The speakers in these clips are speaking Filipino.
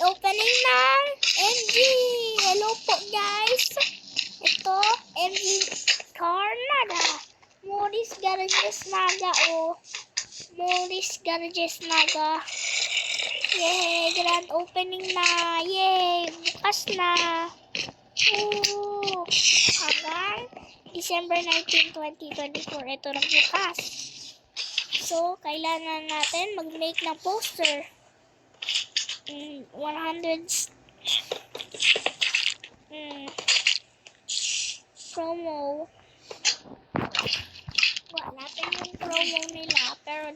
opening ng MG. Hello po guys. Ito, MG Carnada. Morris Garages Naga o. Morris Garages Naga. Yay! Grand opening na. Yay! Bukas na. Hanggang December 19, 2024. Ito na bukas. So, kailangan natin mag-make ng poster. 100 promo. Wala natin yung promo nila. Pero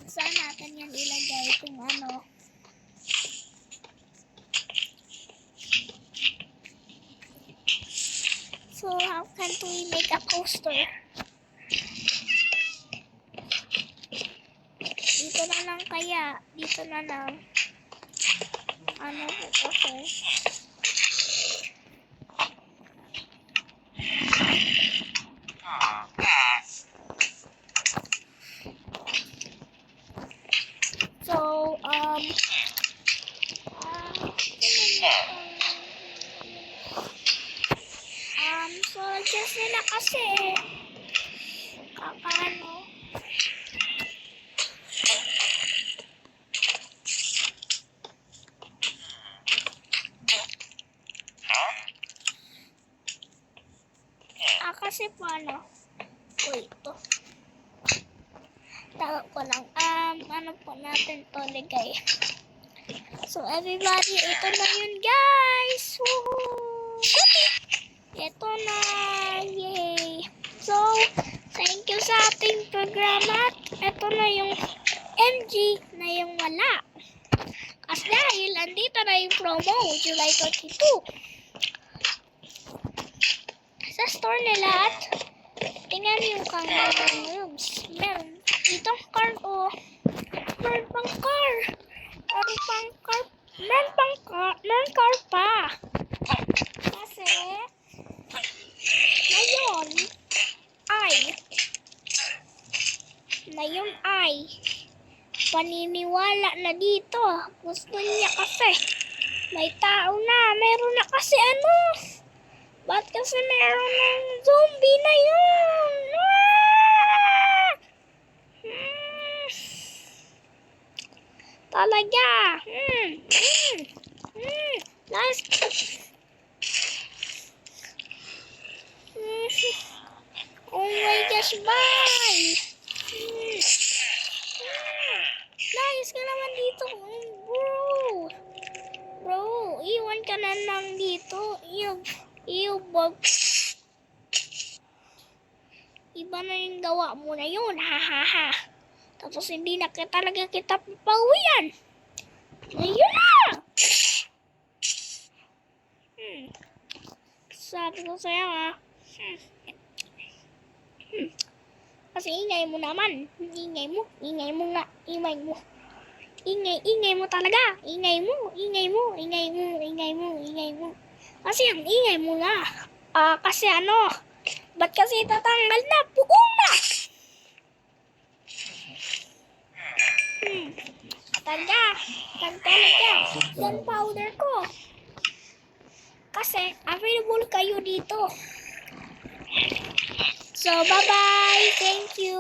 saan natin yan ilagay kung ano. So, how can we make a poster? Dito na lang kaya. Dito na lang. Ano po kasi? So, so, just nila kasi kakano. Kasi paano? Uy, ito. Tawag ko lang. Ano po natin to ligay. So, everybody, ito na yun, guys! Woohoo! Ito na! Yay! So, thank you sa ating programa. Ito na yung MG na yung wala. Kasi dahil, andito na yung promo, July 22. Sa store nila at tingnan yung kanyang rooms. Meron ditong car o meron pang car. Meron car pa. Kasi ngayon ay paniniwala na dito. Gusto niya kasi may tao na. Meron na kasi ano. Ba't kasi meron ng zombie na yun? Talaga. Nice. Oh my gosh, bye. Nice ka naman dito. Bro, iwan ka na lang dito. Bag. Iba na yung gawa mo na yun. Ha. Tapos hindi na talaga kita papawian. Ayun na! Sabi ko sa'yo ha. Kasi ingay mo naman. Ingay mo nga. Ingay mo talaga. Ingay mo. Kasi ang ingay mo nga. Kasi ano, ba't kasi tatanggal na? Pugong na! Talaga. Yan powder ko. Kasi available kayo dito. So, bye-bye. Thank you.